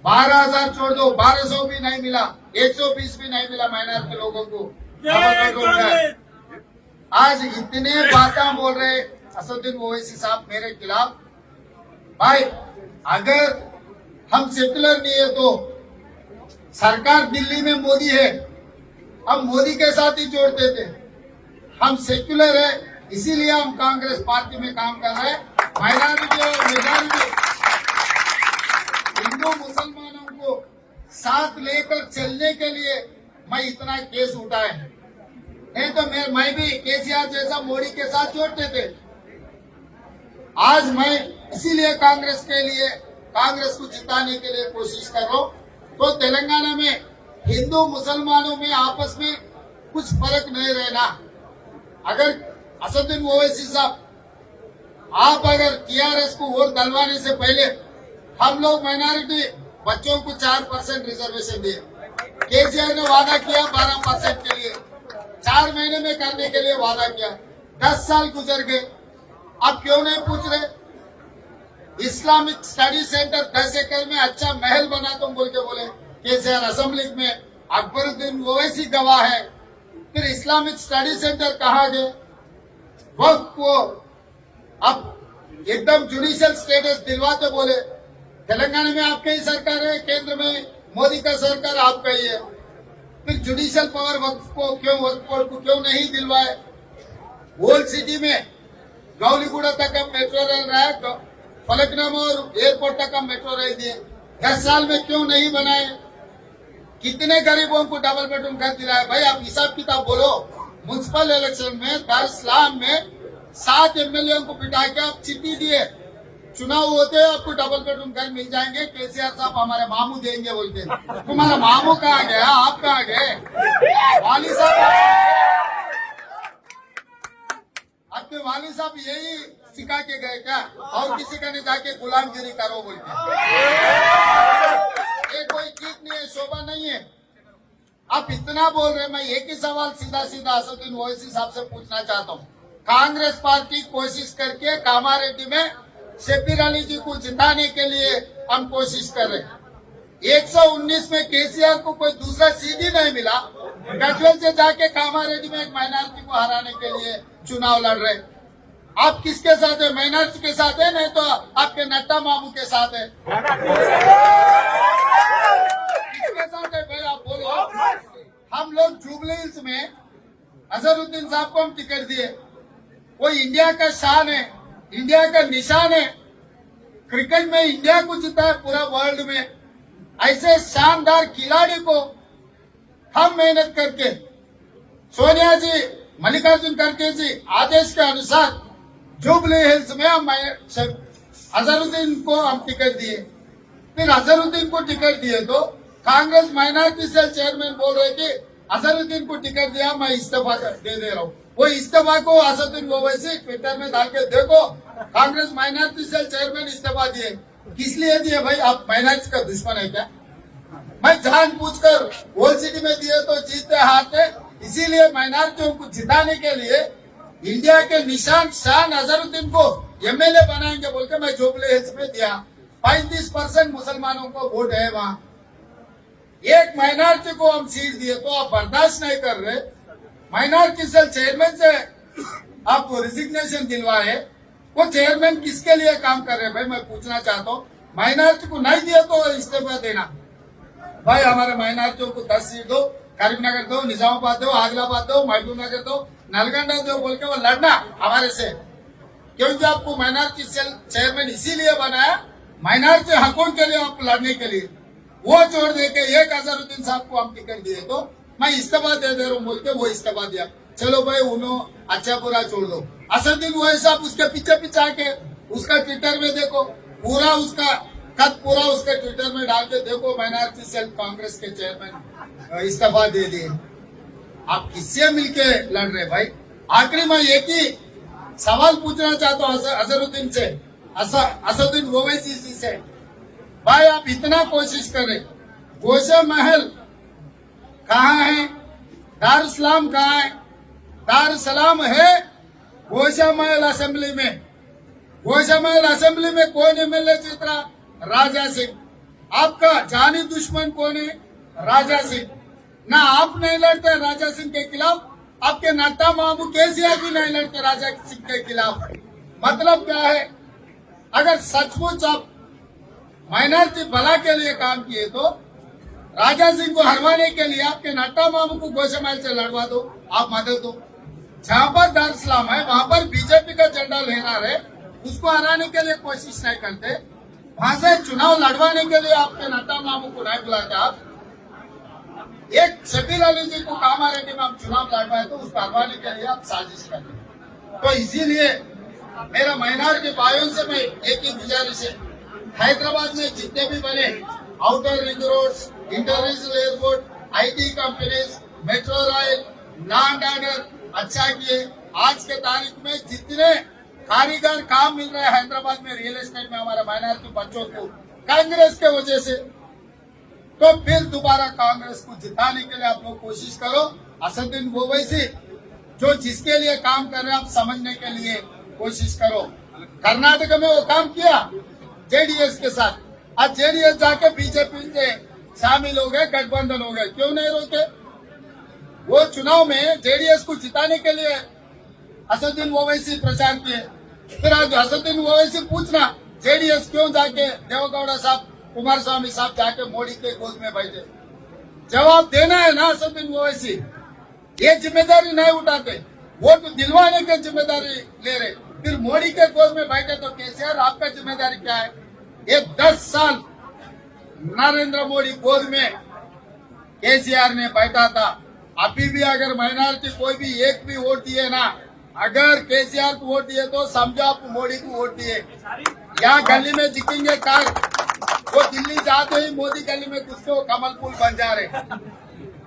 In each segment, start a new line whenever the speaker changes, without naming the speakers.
12,000 छोड़ दो, 1200 भी नहीं मिला, 120 भी नहीं मिला माइनॉरिटी लोगों को डबल बेडरूम घर। आज इतने बातें बोल रहे असदुद्दीन ओवैसी साहब मेरे खिलाफ। भाई अगर हम सेक्युलर नहीं है तो सरकार दिल्ली में मोदी है, हम मोदी के साथ ही जोड़ते थे। हम सेक्युलर है, इसीलिए हम कांग्रेस पार्टी में काम कर रहे हैं। माइनॉरिटी और मेजॉरिटी हिंदू मुसलमानों को साथ लेकर चलने के लिए मैं इतना केस उठाए, नहीं तो मैं भी केसीआर जैसा मोदी के साथ जोड़ते थे। आज मैं इसीलिए कांग्रेस को जिताने के लिए कोशिश कर रहा हूं। तो तेलंगाना में हिंदू मुसलमानों में आपस में कुछ फर्क नहीं रहना। अगर असदुद्दीन ओवैसी साहब आप अगर टीआरएस को वोट डलवाने से पहले हम लोग माइनॉरिटी बच्चों को 4% रिजर्वेशन दिए, केसीआर ने वादा किया 12% के लिए, 4 महीने में करने के लिए वादा किया। 10 साल गुजर गए, अब क्यों नहीं पूछ रहे? इस्लामिक स्टडी सेंटर 10 एकड़ में अच्छा महल बना तुम बोल के बोले केसीआर असेंबली में, अकबरुद्दीन ओवैसी गवाह है। फिर इस्लामिक स्टडी सेंटर कहाँ गए? वक्त को अब एकदम जुडिशियल स्टेटस दिलवाते बोले तेलंगाना में आपकी ही सरकार है, केंद्र में मोदी का सरकार आपका ही है। फिर जुडिशियल पावर वक्त को क्यों नहीं दिलवाए? ओल्ड सिटी में गौलीगुड़ा तक मेट्रो रेल रहा है, फलकनामा और एयरपोर्ट तक मेट्रो रेल दिए, 10 साल में क्यों नहीं बनाए? कितने गरीबों को डबल बेडरूम घर दिलाए? भाई आप हिसाब किताब बोलो। म्युनिसिपल इलेक्शन में दार इस्लाम में 7 एमएलए को पिटा के आप चिट्ठी दिए, चुनाव होते हैं आपको डबल बेडरूम घर मिल जाएंगे, केसीआर साहब हमारे मामू देंगे बोलते। तुम्हारा मामू कहाँ गया? आप कहाँ गए? वाली साहब, आपके वाली साहब यही सिखा के गए क्या? और किसी का नहीं जाके गुलामगिरी करो बोलते। ये कोई चीज नहीं है, शोभा नहीं है। आप इतना बोल रहे, मैं एक ही सवाल सीधा असदुद्दीन ओवैसी साहब से पूछना चाहता हूँ। कांग्रेस पार्टी कोशिश करके कामारेड्डी में शब्बीर अली जी को जिताने के लिए हम कोशिश कर रहे हैं। 119 में केसीआर को कोई दूसरा सीट ही नहीं मिला, गजवेल से जाके कामारेड्डी में एक माइनॉरिटी को हराने के लिए चुनाव लड़ रहे। आप किसके साथ है? माइनॉरिटी के साथ है, नहीं तो आपके नड्डा मामू के साथ है। किसके साथ है भाई आप बोलो। हम लोग जुबली हिल्स में अजहरुद्दीन साहब को हम टिकट दिए, वो इंडिया का शान है, इंडिया का निशान है। क्रिकेट में इंडिया को जीता है पूरा वर्ल्ड में। ऐसे शानदार खिलाड़ी को हम मेहनत करके सोनिया जी, मल्लिकार्जुन खड़गे जी आदेश के अनुसार जुबली हिल्स में हम अजहरुद्दीन को हम टिकट दिए। फिर अजहरुद्दीन को टिकट दिए तो कांग्रेस माइनॉरिटी सेल चेयरमैन बोल रहे कि अजहरुद्दीन को टिकट दिया, मैं इस्तीफा दे रहा हूँ। वो इस्तीफा को असदुद्दीन ओवैसी ट्विटर में डाल के देखो, कांग्रेस माइनॉरिटी सेल चेयरमैन इस्तीफा दिए। किस लिए दिए भाई? आप माइनॉरिटी का दुश्मन है क्या? मैं जानबूझकर ओल्ड सिटी में दिए तो जीतते हारते, इसीलिए माइनॉरिटियों को जिताने के लिए इंडिया के निशान शान अजहरुद्दीन को एमएलए बनाएंगे बोल के मैं जुबली हिल्स में दिया। 35% मुसलमानों को वोट है वहाँ, एक माइनॉरिटी को हम सीट दिए तो आप बर्दाश्त नहीं कर रहे। माइनॉरिटी सेल चेयरमैन से आप रिजिग्नेशन दिलवाए, वो चेयरमैन किसके लिए काम कर रहे हैं भाई? मैं पूछना चाहता हूँ। माइनॉरिटी को नहीं दिया तो इस्तीफा देना। भाई हमारे माइनॉरिटियों को 10 सीट दो, करीमनगर दो, निजामाबाद दो, आदिलाबाद दो, महबूब नगर दो, नलगंडा दो बोल के वो लड़ना हमारे से, क्योंकि आपको माइनॉरिटी सेल चेयरमैन इसीलिए बनाया, माइनॉरिटी हकों के लिए, आप लड़ने के लिए। वो छोड़ दे के एक अजहरुद्दीन साहब को हम टिकट दिए तो मैं इस्तीफा दे रहा हूँ बोल के वो इस्तीफा दिया। चलो भाई उन्होंने अच्छा बुरा छोड़ दो। असदुद्दीन ओवैसी साहब उसके पीछे आके उसका ट्विटर में देखो, पूरा उसका खत पूरा उसके ट्विटर में डाल के देखो, माइनॉरिटी सेल कांग्रेस के चेयरमैन इस्तीफा दे दिए। आप किससे मिलके लड़ रहे भाई? आखिरी मैं एक ही सवाल पूछना चाहता हूँ अजहरुद्दीन से, असदुद्दीन ओवैसी जी से। भाई आप इतना कोशिश कर रहे, गोशा महल कहाँ है? दार इस्लाम कहाँ है? दार इस्लाम है गोशा महल असेंबली में। गोशा महल असेंबली में कौन एमएलए जीत रहा? राजा सिंह। आपका जानी दुश्मन कौन है? राजा सिंह। ना आप नहीं लड़ते राजा सिंह के खिलाफ, आपके नड्डा मामू केसीआर भी नहीं लड़ते राजा सिंह के खिलाफ। मतलब क्या है? अगर सचमुच आप माइनॉरिटी भला के लिए काम किए तो राजा सिंह को हरवाने के लिए आपके नड्डा मामू को गोशामहल से लड़वा दो, आप मदद दो। जहां पर दार इस्लाम है वहां पर बीजेपी का झंडा लहरा रहे, उसको हराने के लिए कोशिश नहीं करते। वहां से चुनाव लड़वाने के लिए आपके नड्डा मामू को नहीं बुलाते। आप एक शबीर अली जी को कामारेड्डी में हम चुनाव लड़वाए तो उसको हरवाने के लिए आप साजिश करते। तो इसीलिए मेरा माइनॉरिटी भाइयों से मैं एक ही गुजारिश है, हैदराबाद में जितने भी बने outer ring road, international airport, IT companies, metro rail, land order अच्छा किए। आज के तारीख में जितने कारीगर काम मिल रहे हैं हैदराबाद में रियल एस्टेट में हमारे माइनॉरिटी बच्चों को कांग्रेस के वजह से, तो फिर दोबारा कांग्रेस को जिताने के लिए आप लोग कोशिश करो। असदुद्दीन ओवैसी जो जिसके लिए काम कर रहे हैं आप समझने के लिए कोशिश करो। कर्नाटक में वो काम किया जेडीएस के साथ, आज जेडीएस जाके बीजेपी से शामिल हो गए, गठबंधन हो गए। क्यों नहीं रोके? वो चुनाव में जेडीएस को जिताने के लिए असदुद्दीन ओवैसी प्रचार किए। फिर आज असदुद्दीन ओवैसी पूछना जेडीएस क्यों जाके देवेगौड़ा साहब, कुमार स्वामी साहब जाके मोदी के गोद में बैठे? जवाब देना है ना असदुद्दीन ओवैसी, ये जिम्मेदारी नहीं उठाते, वोट दिलवाने की जिम्मेदारी ले रहे, फिर मोदी के गोद में बैठे तो केसीआर आपका जिम्मेदारी क्या है? ये 10 साल नरेंद्र मोदी गोद में केसीआर ने बैठा था। अभी भी अगर माइनॉरिटी कोई भी एक भी वोट दिए ना, अगर केसीआर को वोट दिए तो समझो आप मोदी को वोट दिए। यहाँ गली में दिखेंगे कार, वो दिल्ली जाते ही मोदी गली में घुस के वो कमल पुल बन जा रहे।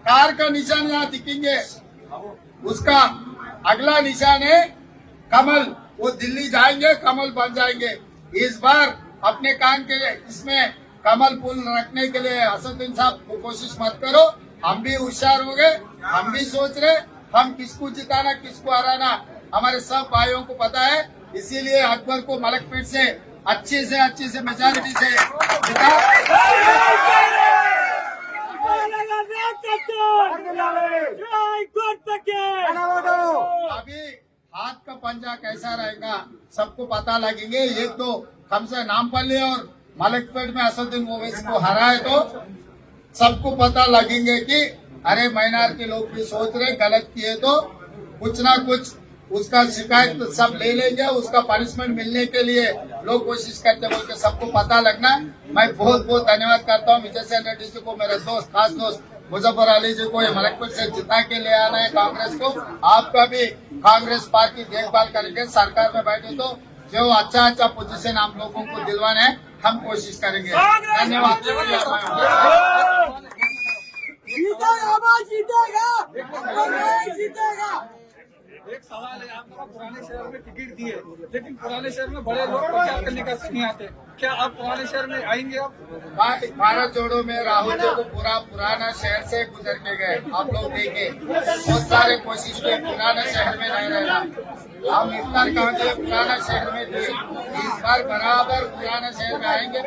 कार का निशान यहाँ दिखेंगे, उसका अगला निशान है कमल, वो दिल्ली जाएंगे कमल बन जाएंगे। इस बार अपने कान के इसमें कमल पुल रखने के लिए असदुद्दीन साहब को कोशिश मत करो। हम भी होशियार हो गए, हम भी सोच रहे हम किसको जिताना किसको हराना हमारे सब भाइयों को पता है। इसीलिए अकबर को मलकपेट से अच्छी से मेजॉरिटी से जिता। अभी हाथ का पंजा कैसा रहेगा सबको पता लगेंगे। एक तो कम से नामपल्ली और मलकपेट में असदुद्दीन ओवैसी को हराए तो सबको पता लगेंगे कि अरे माइनॉरिटी लोग भी सोच रहे गलत किए तो कुछ ना कुछ उसका शिकायत सब ले लेंगे, उसका पनिशमेंट मिलने के लिए लोग कोशिश करते बोल के सबको पता लगना। मैं बहुत बहुत धन्यवाद करता हूँ विजय सेन रेड्डी जी को, मेरे दोस्त खास दोस्त मुजफ्फर अली जी को, ये मलकपेट से जिता के ले आना है कांग्रेस को। आपका भी कांग्रेस पार्टी देखभाल करेंगे, सरकार में बैठे तो जो अच्छा पोजीशन आप लोगों को दिलवाना है हम कोशिश करेंगे। धन्यवाद।
जीतेगा। एक सवाल है, आपको पुराने शहर में टिकट दिए लेकिन पुराने शहर में बड़े लोग प्रचार करने का नहीं आते, क्या आप पुराने शहर में आएंगे? आप
भारत जोड़ो में राहुल जी को पूरा पुराना शहर से गुजर के गए, आप लोग देखे बहुत सारे कोशिश किए पुराने शहर में नहीं रहना। हम इफ्तार काउंटी पुराना शहर में थे, इस बार बराबर पुराना शहर में आएंगे।